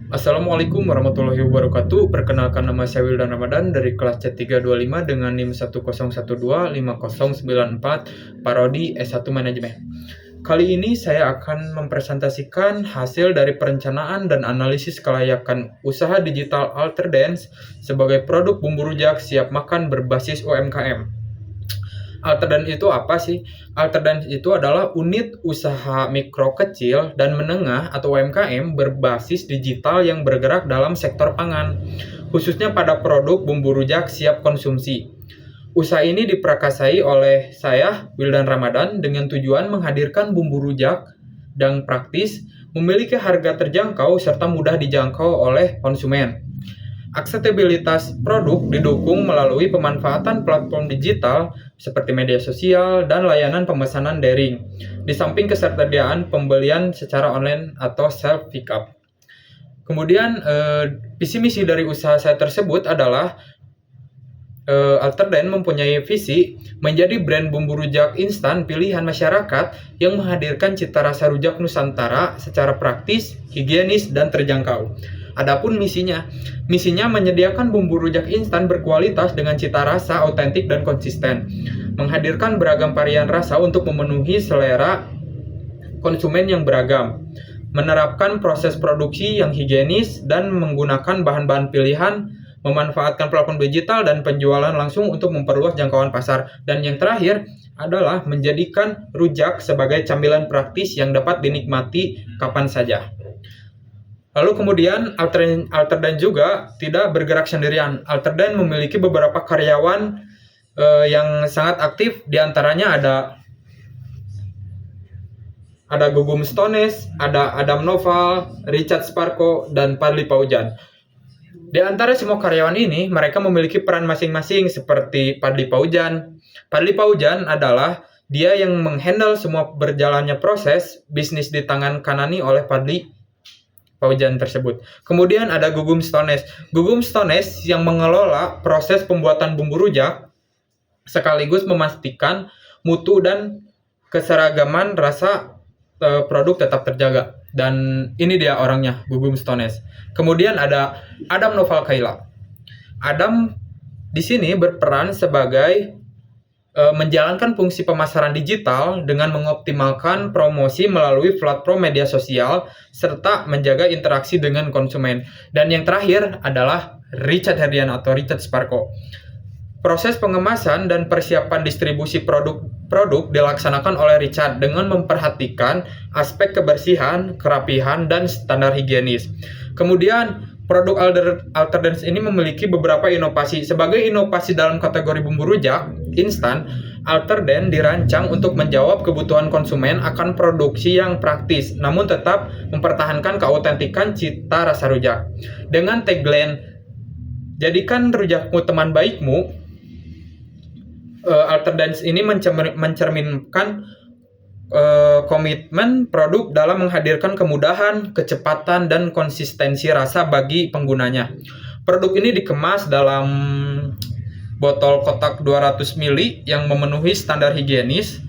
Assalamualaikum warahmatullahi wabarakatuh. Perkenalkan, nama saya Wildan Ramadan dari kelas C325 dengan NIM 101125094, Parodi S1 Manajemen. Kali ini saya akan mempresentasikan hasil dari perencanaan dan analisis kelayakan usaha digital Alterdance sebagai produk bumbu rujak siap makan berbasis UMKM. Alterdance itu apa sih? Alterdance itu adalah unit usaha mikro kecil dan menengah atau UMKM berbasis digital yang bergerak dalam sektor pangan, khususnya pada produk bumbu rujak siap konsumsi. Usaha ini diprakarsai oleh saya, Wildan Ramadan, dengan tujuan menghadirkan bumbu rujak dan praktis, memiliki harga terjangkau serta mudah dijangkau oleh konsumen. Aksesibilitas produk didukung melalui pemanfaatan platform digital seperti media sosial dan layanan pemesanan daring, di samping ketersediaan pembelian secara online atau self pickup. Kemudian visi misi dari usaha saya tersebut adalah Alterdance mempunyai visi menjadi brand bumbu rujak instan pilihan masyarakat yang menghadirkan cita rasa rujak Nusantara secara praktis, higienis, dan terjangkau. Adapun misinya menyediakan bumbu rujak instan berkualitas dengan cita rasa autentik dan konsisten, menghadirkan beragam varian rasa untuk memenuhi selera konsumen yang beragam, menerapkan proses produksi yang higienis dan menggunakan bahan-bahan pilihan, memanfaatkan platform digital dan penjualan langsung untuk memperluas jangkauan pasar, dan yang terakhir adalah menjadikan rujak sebagai camilan praktis yang dapat dinikmati kapan saja. Lalu kemudian Alterdance juga tidak bergerak sendirian. Alterdance memiliki beberapa karyawan yang sangat aktif. Di antaranya ada Gugum Stones, ada Adam Noval, Richard Sparko, dan Padli Paujan. Di antara semua karyawan ini, mereka memiliki peran masing-masing seperti Padli Paujan. Padli Paujan adalah dia yang menghandle semua berjalannya proses bisnis di tangan kanani oleh Padli Paujan tersebut. Kemudian ada Gugum Stones. Gugum Stones yang mengelola proses pembuatan bumbu rujak sekaligus memastikan mutu dan keseragaman rasa produk tetap terjaga. Dan ini dia orangnya, Gugum Stones. Kemudian ada Adam Noval Kaila. Adam di sini berperan sebagai menjalankan fungsi pemasaran digital dengan mengoptimalkan promosi melalui platform media sosial serta menjaga interaksi dengan konsumen. Dan yang terakhir adalah Richard Herdian atau Richard Sparko. Proses pengemasan dan persiapan distribusi produk dilaksanakan oleh Richard dengan memperhatikan aspek kebersihan, kerapihan, dan standar higienis. Kemudian produk Alterdance ini memiliki beberapa inovasi. Sebagai inovasi dalam kategori bumbu rujak instan, Alterdance dirancang untuk menjawab kebutuhan konsumen akan produksi yang praktis, namun tetap mempertahankan keautentikan cita rasa rujak. Dengan tagline, "Jadikan rujakmu teman baikmu", Alterdance ini mencerminkan komitmen produk dalam menghadirkan kemudahan, kecepatan, dan konsistensi rasa bagi penggunanya. Produk ini dikemas dalam botol kotak 200 ml yang memenuhi standar higienis,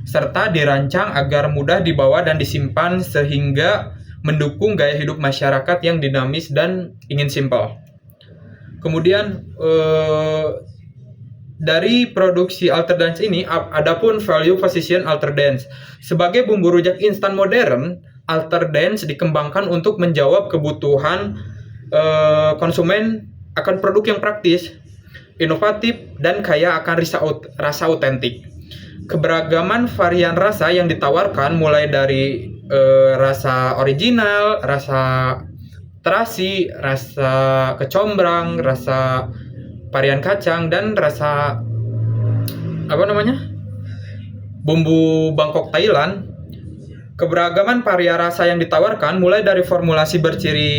serta dirancang agar mudah dibawa dan disimpan sehingga mendukung gaya hidup masyarakat yang dinamis dan ingin simpel. Kemudian dari produksi Alterdance ini, adapun value position Alterdance. Sebagai bumbu rujak instan modern, Alterdance dikembangkan untuk menjawab kebutuhan konsumen akan produk yang praktis, inovatif, dan kaya akan rasa autentik. Keberagaman varian rasa yang ditawarkan mulai dari rasa original, rasa terasi, rasa kecombrang, rasa varian kacang, dan rasa bumbu Bangkok Thailand. Keberagaman varian rasa yang ditawarkan mulai dari formulasi berciri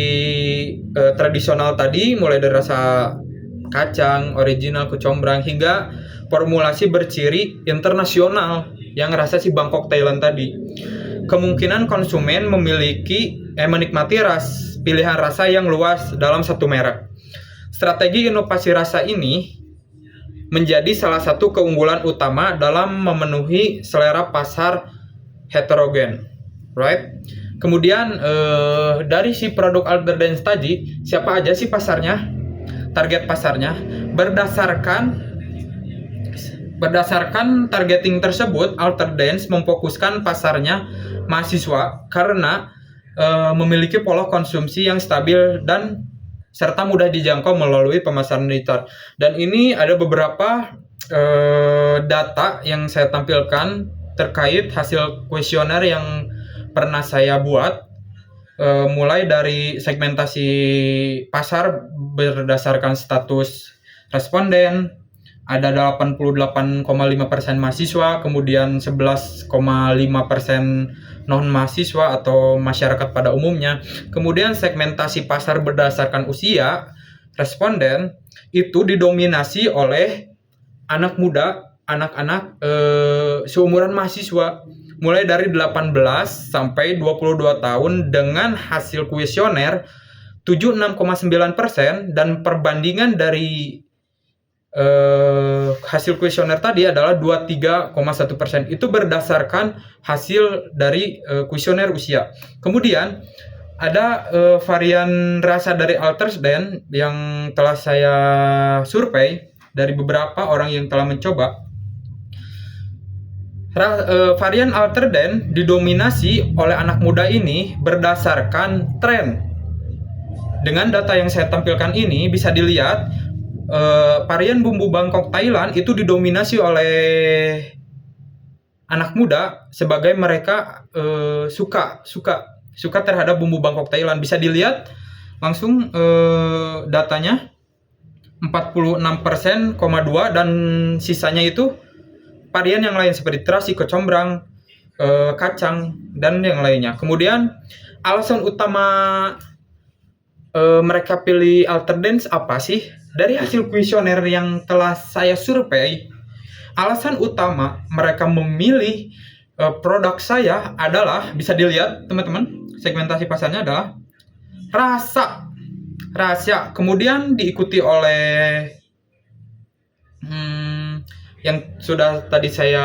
tradisional tadi, mulai dari rasa kacang, original, kecombrang, hingga formulasi berciri internasional yang rasa si Bangkok Thailand tadi. Kemungkinan konsumen menikmati pilihan rasa yang luas dalam satu merek. Strategi inovasi rasa ini menjadi salah satu keunggulan utama dalam memenuhi selera pasar heterogen, right? Kemudian dari si produk Alter Dance tadi, siapa aja sih pasarnya? Target pasarnya berdasarkan targeting tersebut, Alter Dance memfokuskan pasarnya mahasiswa karena memiliki pola konsumsi yang stabil dan serta mudah dijangkau melalui pemasaran digital. Dan ini ada beberapa data yang saya tampilkan terkait hasil kuesioner yang pernah saya buat, mulai dari segmentasi pasar berdasarkan status responden, ada 88,5% mahasiswa, kemudian 11,5% non mahasiswa atau masyarakat pada umumnya. Kemudian segmentasi pasar berdasarkan usia responden itu didominasi oleh anak muda, anak-anak seumuran mahasiswa, mulai dari 18 sampai 22 tahun dengan hasil kuesioner 76,9%, dan perbandingan dari hasil kuesioner tadi adalah 23,1%. Itu berdasarkan hasil dari kuesioner usia. Kemudian ada varian rasa dari Alter Dance yang telah saya survei dari beberapa orang yang telah mencoba. Varian Alter Dance didominasi oleh anak muda ini berdasarkan tren. Dengan data yang saya tampilkan ini bisa dilihat varian bumbu Bangkok Thailand itu didominasi oleh anak muda sebagai mereka suka terhadap bumbu Bangkok Thailand. Bisa dilihat langsung datanya 46,2%, dan sisanya itu varian yang lain seperti terasi, kecombrang, kacang, dan yang lainnya. Kemudian alasan utama mereka pilih Alter Dance apa sih? Dari hasil kuesioner yang telah saya survei, alasan utama mereka memilih produk saya adalah, bisa dilihat teman-teman, segmentasi pasarnya adalah rasa. Kemudian diikuti oleh yang sudah tadi saya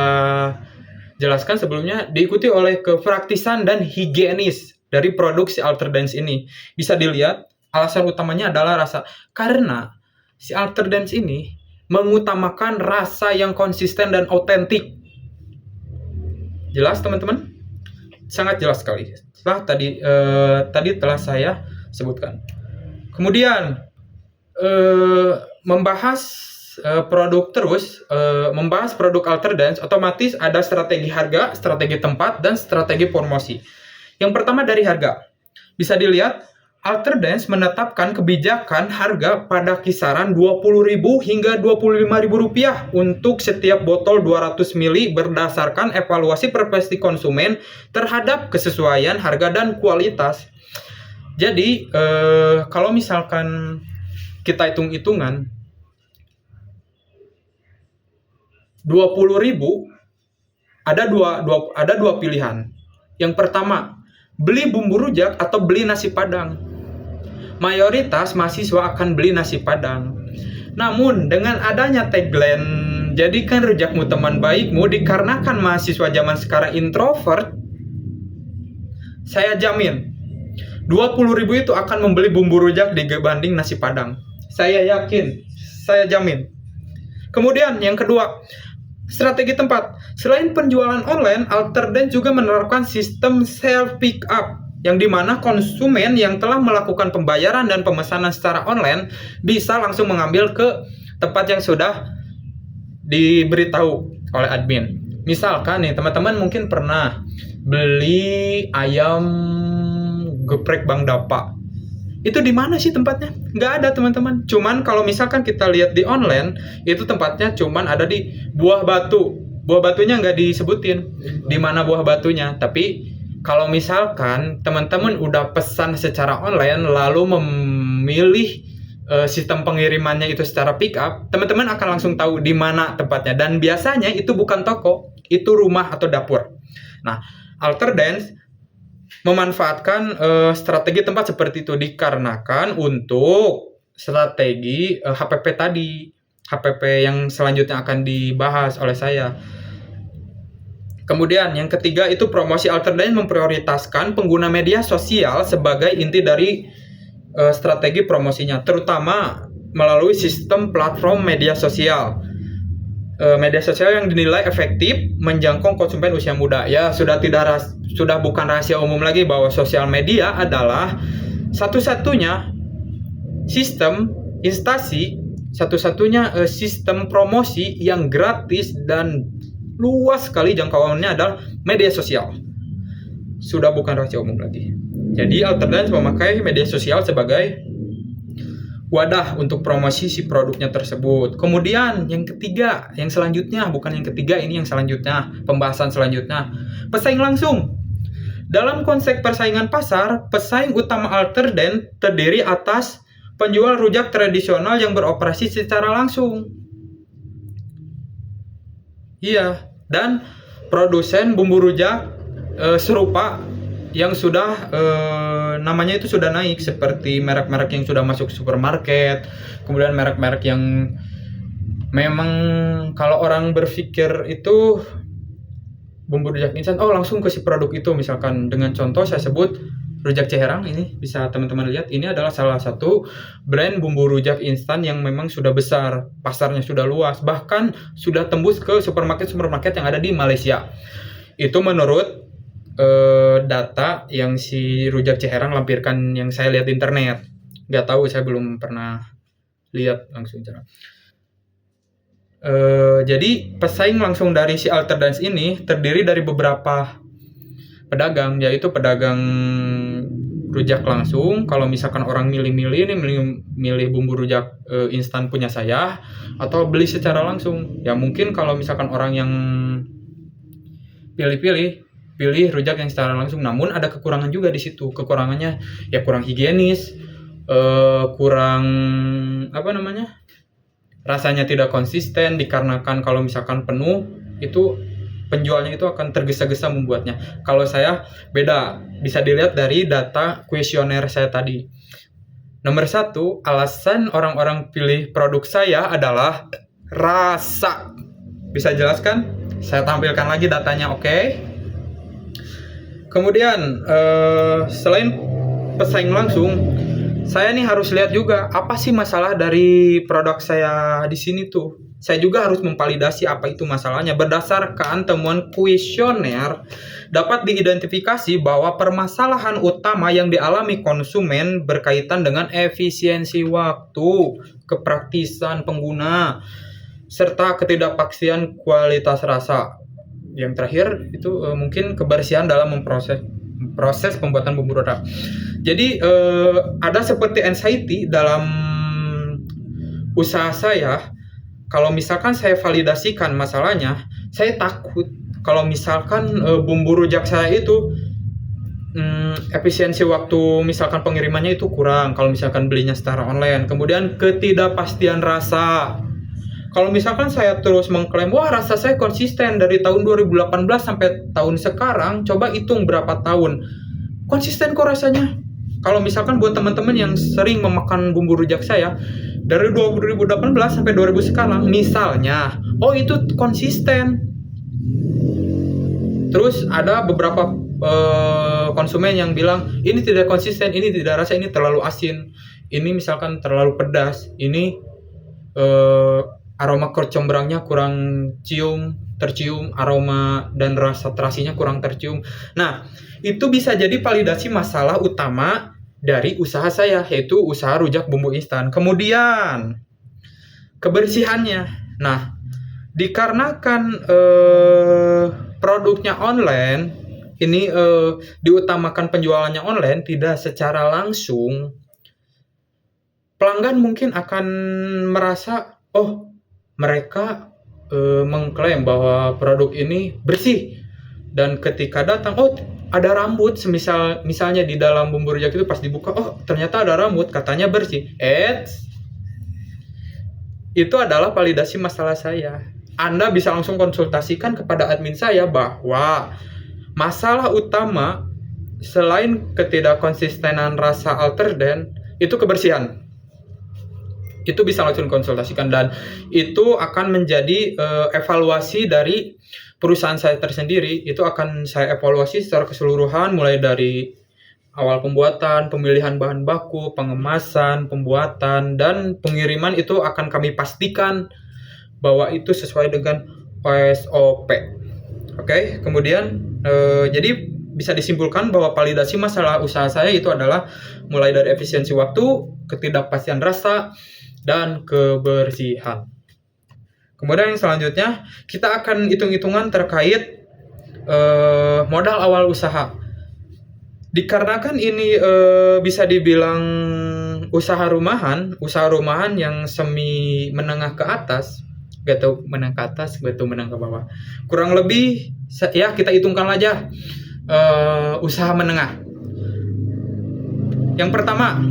jelaskan sebelumnya, diikuti oleh kepraktisan dan higienis dari produksi Alter Dance ini. Bisa dilihat alasan utamanya adalah rasa, karena si Alter Dance ini mengutamakan rasa yang konsisten dan otentik. Jelas teman-teman? Sangat jelas sekali. Setelah tadi telah saya sebutkan. Kemudian membahas produk Alter Dance, otomatis ada strategi harga, strategi tempat, dan strategi promosi. Yang pertama dari harga. Bisa dilihat Alter Dance menetapkan kebijakan harga pada kisaran Rp20.000 hingga Rp25.000 untuk setiap botol 200 ml berdasarkan evaluasi persepsi konsumen terhadap kesesuaian harga dan kualitas. Jadi kalau misalkan kita hitung-hitungan 20.000, ada dua pilihan. Yang pertama, beli bumbu rujak atau beli nasi padang. Mayoritas mahasiswa akan beli nasi padang. Namun dengan adanya tagline "Jadikan rujakmu teman baikmu" dikarenakan mahasiswa zaman sekarang introvert, saya jamin 20.000 itu akan membeli bumbu rujak dibanding nasi padang. Saya yakin, saya jamin. Kemudian yang kedua, strategi tempat. Selain penjualan online, Alter Dance juga menerapkan sistem self pick up, yang dimana konsumen yang telah melakukan pembayaran dan pemesanan secara online bisa langsung mengambil ke tempat yang sudah diberitahu oleh admin. Misalkan nih teman-teman mungkin pernah beli ayam geprek Bang Dapa. Itu di mana sih tempatnya? Nggak ada teman-teman. Cuman kalau misalkan kita lihat di online, itu tempatnya cuman ada di Buah Batu. Buah Batunya nggak disebutin di mana buah batunya. Tapi kalau misalkan teman-teman udah pesan secara online lalu memilih sistem pengirimannya itu secara pick up, teman-teman akan langsung tahu di mana tempatnya. Dan biasanya itu bukan toko, itu rumah atau dapur. Nah, Alter Dance memanfaatkan strategi tempat seperti itu dikarenakan untuk strategi HPP tadi, HPP yang selanjutnya akan dibahas oleh saya. Kemudian yang ketiga itu promosi Alterdance memprioritaskan pengguna media sosial sebagai inti dari strategi promosinya, terutama melalui sistem platform media sosial. Media sosial yang dinilai efektif menjangkau konsumen usia muda. Ya, sudah bukan rahasia umum lagi bahwa sosial media adalah satu-satunya sistem sistem promosi yang gratis dan luas sekali jangkauannya adalah media sosial. Sudah bukan rahasia umum lagi. Jadi Alterdance memakai media sosial sebagai wadah untuk promosi si produknya tersebut. Kemudian yang ketiga, yang selanjutnya, bukan yang ketiga, ini yang selanjutnya, pembahasan selanjutnya, pesaing langsung. Dalam konsep persaingan pasar, pesaing utama Alterdance terdiri atas penjual rujak tradisional yang beroperasi secara langsung. Iya, dan produsen bumbu rujak serupa yang sudah namanya itu sudah naik, seperti merek-merek yang sudah masuk supermarket, kemudian merek-merek yang memang kalau orang berpikir itu bumbu rujak instan, oh langsung ke si produk itu. Misalkan dengan contoh saya sebut Rujak Ciherang, ini bisa teman-teman lihat, ini adalah salah satu brand bumbu rujak instan yang memang sudah besar, pasarnya sudah luas, bahkan sudah tembus ke supermarket yang ada di Malaysia. Itu menurut data yang si Rujak Ciherang lampirkan, yang saya lihat di internet. Nggak tahu, saya belum pernah lihat langsung. Jadi pesaing langsung dari si Alterdance ini terdiri dari beberapa pedagang, yaitu pedagang rujak langsung. Kalau misalkan orang milih bumbu rujak instan punya saya, atau beli secara langsung, ya mungkin kalau misalkan orang yang pilih rujak yang secara langsung, namun ada kekurangan juga di situ. Kekurangannya ya kurang higienis, kurang rasanya tidak konsisten, dikarenakan kalau misalkan penuh itu penjualnya itu akan tergesa-gesa membuatnya. Kalau saya beda, bisa dilihat dari data kuesioner saya tadi. Nomor 1, alasan orang-orang pilih produk saya adalah rasa. Bisa jelaskan? Saya tampilkan lagi datanya, oke? Kemudian selain pesaing langsung, saya nih harus lihat juga apa sih masalah dari produk saya di sini tuh. Saya juga harus memvalidasi apa itu masalahnya. Berdasarkan temuan kuesioner, dapat diidentifikasi bahwa permasalahan utama yang dialami konsumen berkaitan dengan efisiensi waktu, kepraktisan pengguna, serta ketidakpastian kualitas rasa. Yang terakhir itu mungkin kebersihan dalam proses pembuatan bumbu rujak. Jadi ada seperti anxiety dalam usaha saya. Kalau misalkan saya validasikan masalahnya, saya takut kalau misalkan bumbu rujak saya itu efisiensi waktu, misalkan pengirimannya itu kurang kalau misalkan belinya secara online. Kemudian ketidakpastian rasa. Kalau misalkan saya terus mengklaim, wah rasa saya konsisten dari tahun 2018 sampai tahun sekarang, coba hitung berapa tahun. Konsisten kok rasanya. Kalau misalkan buat teman-teman yang sering memakan bumbu rujak saya, dari 2018 sampai 2000 sekarang, misalnya, oh itu konsisten. Terus ada beberapa konsumen yang bilang, ini tidak konsisten, ini tidak rasa, ini terlalu asin, ini misalkan terlalu pedas, ini aroma kecombrangnya kurang tercium, aroma dan rasa terasinya kurang tercium. Nah, itu bisa jadi validasi masalah utama dari usaha saya, yaitu usaha rujak bumbu instan. Kemudian kebersihannya. Nah, dikarenakan produknya online, ini diutamakan penjualannya online, tidak secara langsung, pelanggan mungkin akan merasa, oh mereka mengklaim bahwa produk ini bersih, dan ketika datang, oh ada rambut, misalnya di dalam bumbu rujak itu pas dibuka, oh ternyata ada rambut, katanya bersih. Itu adalah validasi masalah saya. Anda bisa langsung konsultasikan kepada admin saya bahwa masalah utama selain ketidakkonsistenan rasa Alterdance itu kebersihan. Itu bisa langsung konsultasikan, dan itu akan menjadi evaluasi dari perusahaan saya tersendiri itu akan saya evaluasi secara keseluruhan, mulai dari awal pembuatan, pemilihan bahan baku, pengemasan, pembuatan, dan pengiriman itu akan kami pastikan bahwa itu sesuai dengan SOP. Oke, kemudian jadi bisa disimpulkan bahwa validasi masalah usaha saya itu adalah mulai dari efisiensi waktu, ketidakpastian rasa, dan kebersihan. Kemudian yang selanjutnya kita akan hitung-hitungan terkait modal awal usaha. Dikarenakan ini bisa dibilang usaha rumahan yang semi menengah ke atas, gak tahu menengah ke atas, gak tahu menengah ke bawah. Kurang lebih ya kita hitungkan aja usaha menengah. Yang pertama,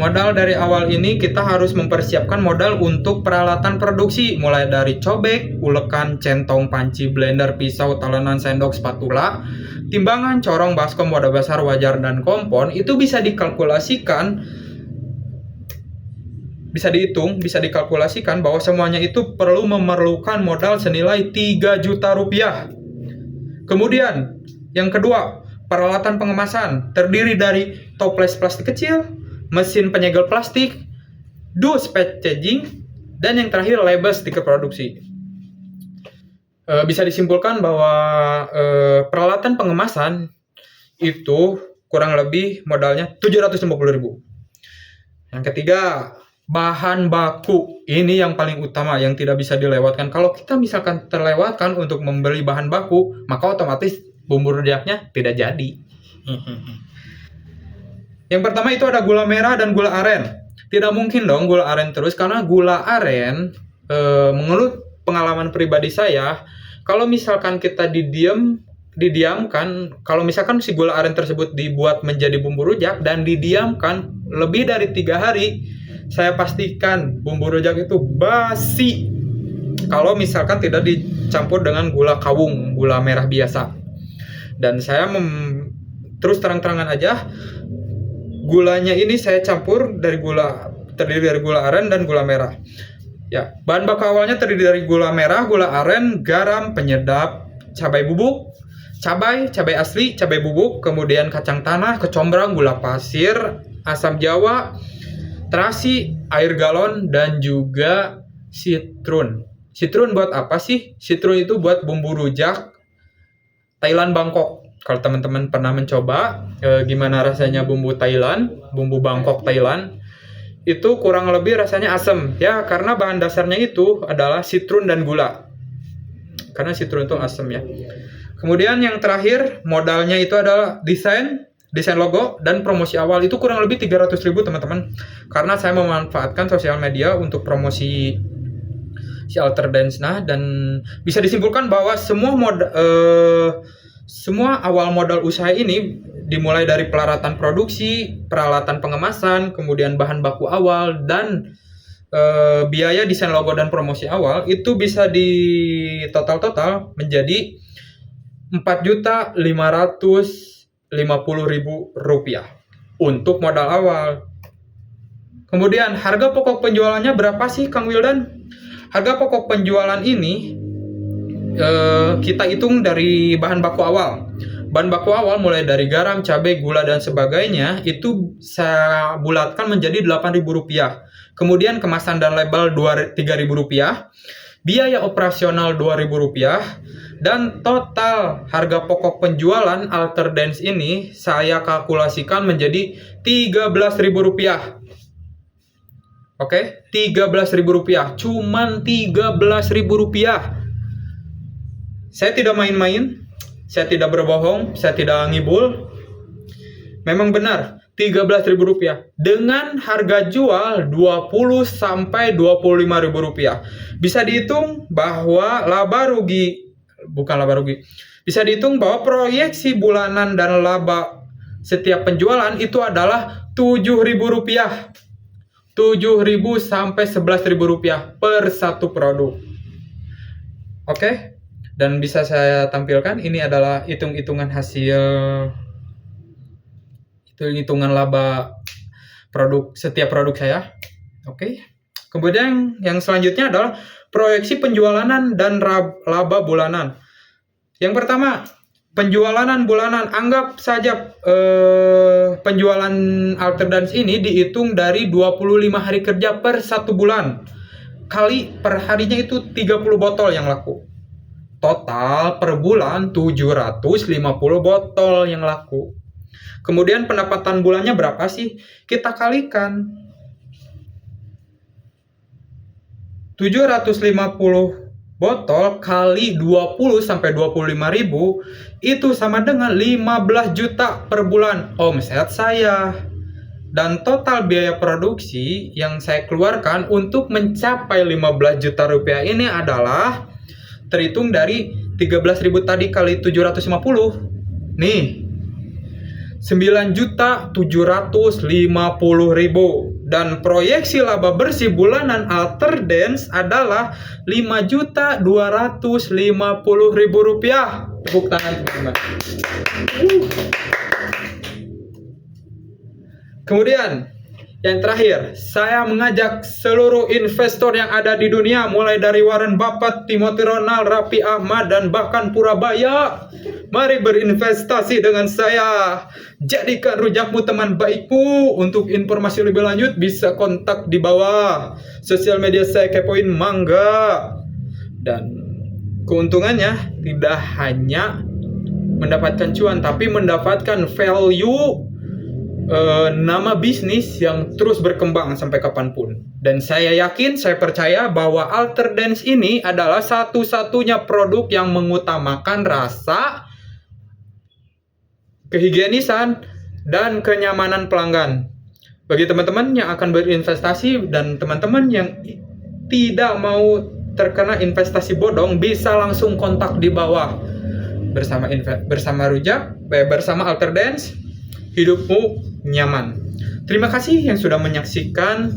modal dari awal ini kita harus mempersiapkan modal untuk peralatan produksi, mulai dari cobek, ulekan, centong, panci, blender, pisau, talenan, sendok, spatula, timbangan, corong, baskom, wadah besar, wajar, dan kompon. Itu bisa dikalkulasikan, bisa dihitung, bisa dikalkulasikan bahwa semuanya itu memerlukan modal senilai 3 juta rupiah. Kemudian, yang kedua, peralatan pengemasan terdiri dari toples plastik kecil, mesin penyegel plastik, dus packaging, dan yang terakhir label stiker produksi. Bisa disimpulkan bahwa peralatan pengemasan itu kurang lebih modalnya 750.000. Yang ketiga, bahan baku. Ini yang paling utama yang tidak bisa dilewatkan. Kalau kita misalkan terlewatkan untuk membeli bahan baku, maka otomatis bumbu rujaknya tidak jadi. Yang pertama itu ada gula merah dan gula aren. Tidak mungkin dong gula aren terus, karena gula aren menurut pengalaman pribadi saya, kalau misalkan kita didiamkan, kalau misalkan si gula aren tersebut dibuat menjadi bumbu rujak dan didiamkan lebih dari 3 hari, saya pastikan bumbu rujak itu basi kalau misalkan tidak dicampur dengan gula kawung, gula merah biasa. Dan saya terus terang-terangan aja, gulanya ini saya campur terdiri dari gula aren dan gula merah. Ya, bahan baku awalnya terdiri dari gula merah, gula aren, garam, penyedap, cabai bubuk, cabai asli, cabai bubuk, kemudian kacang tanah, kecombrang, gula pasir, asam jawa, terasi, air galon, dan juga sitrun. Sitrun buat apa sih? Sitrun itu buat bumbu rujak Thailand Bangkok. Kalau teman-teman pernah mencoba gimana rasanya bumbu Bangkok Thailand, itu kurang lebih rasanya asam ya, karena bahan dasarnya itu adalah sitrun dan gula. Karena sitrun itu asam ya. Kemudian yang terakhir, modalnya itu adalah desain logo dan promosi awal. Itu kurang lebih 300.000 teman-teman. Karena saya memanfaatkan sosial media untuk promosi si Alter Dance. Nah, dan bisa disimpulkan bahwa semua awal modal usaha ini dimulai dari peralatan produksi, peralatan pengemasan, kemudian bahan baku awal, dan biaya desain logo dan promosi awal itu bisa di total menjadi 4.550.000 rupiah untuk modal awal. Kemudian harga pokok penjualannya berapa sih Kang Wildan? Harga pokok penjualan ini kita hitung dari bahan baku awal. Bahan baku awal mulai dari garam, cabai, gula, dan sebagainya itu saya bulatkan menjadi Rp8.000. Kemudian kemasan dan label Rp3.000. Biaya operasional Rp2.000. Dan total harga pokok penjualan Alter Dance ini saya kalkulasikan menjadi Rp13.000. Oke, Rp13.000. Cuman Rp13.000. Saya tidak main-main, saya tidak berbohong, saya tidak ngibul. Memang benar, Rp13.000 dengan harga jual Rp20.000 sampai Rp25.000. Bisa dihitung bahwa bisa dihitung bahwa proyeksi bulanan dan laba setiap penjualan itu adalah Rp7.000. 7.000 sampai 11.000 rupiah per satu produk. Oke, dan bisa saya tampilkan ini adalah hitungan laba setiap produk saya. Oke. Kemudian yang selanjutnya adalah proyeksi penjualan dan laba bulanan. Yang pertama, penjualan bulanan. Anggap saja penjualan Alterdance ini dihitung dari 25 hari kerja per 1 bulan. Kali per harinya itu 30 botol yang laku. Total per bulan 750 botol yang laku. Kemudian pendapatan bulannya berapa sih? Kita kalikan 750 botol kali 20 sampai 25 ribu itu sama dengan 15 juta per bulan omset saya. Dan total biaya produksi yang saya keluarkan untuk mencapai 15 juta rupiah ini adalah terhitung dari 13.000 tadi kali 750. Nih, 9.750.000 dan proyeksi laba bersih bulanan Alterdance adalah 5.250.000 rupiah. Tepuk tangan teman-teman. Kemudian yang terakhir, saya mengajak seluruh investor yang ada di dunia, mulai dari Warren Buffett, Timothy Ronald, Raffi Ahmad, dan bahkan Purabaya. Mari berinvestasi dengan saya. Jadikan rujakmu teman baikmu. Untuk informasi lebih lanjut bisa kontak di bawah. Sosial media saya kepoin mangga. Dan keuntungannya tidak hanya mendapatkan cuan, tapi mendapatkan value nama bisnis yang terus berkembang sampai kapanpun. Dan saya yakin, saya percaya bahwa Alterdance ini adalah satu-satunya produk yang mengutamakan rasa, kehigienisan, dan kenyamanan pelanggan. Bagi teman-teman yang akan berinvestasi dan teman-teman yang tidak mau terkena investasi bodong, bisa langsung kontak di bawah. Bersama Rujak, bersama Alterdance, hidupmu nyaman. Terima kasih yang sudah menyaksikan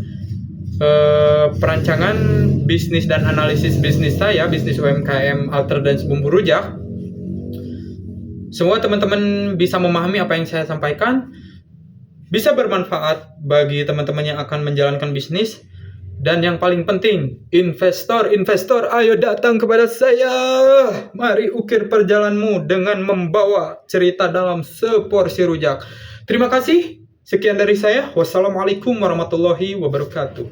perancangan bisnis dan analisis bisnis saya, bisnis UMKM Alterdance Bumbu Rujak. Semua teman-teman bisa memahami apa yang saya sampaikan, bisa bermanfaat bagi teman-teman yang akan menjalankan bisnis. Dan yang paling penting, investor, ayo datang kepada saya. Mari ukir perjalananmu dengan membawa cerita dalam seporsi rujak. Terima kasih. Sekian dari saya. Wassalamualaikum warahmatullahi wabarakatuh.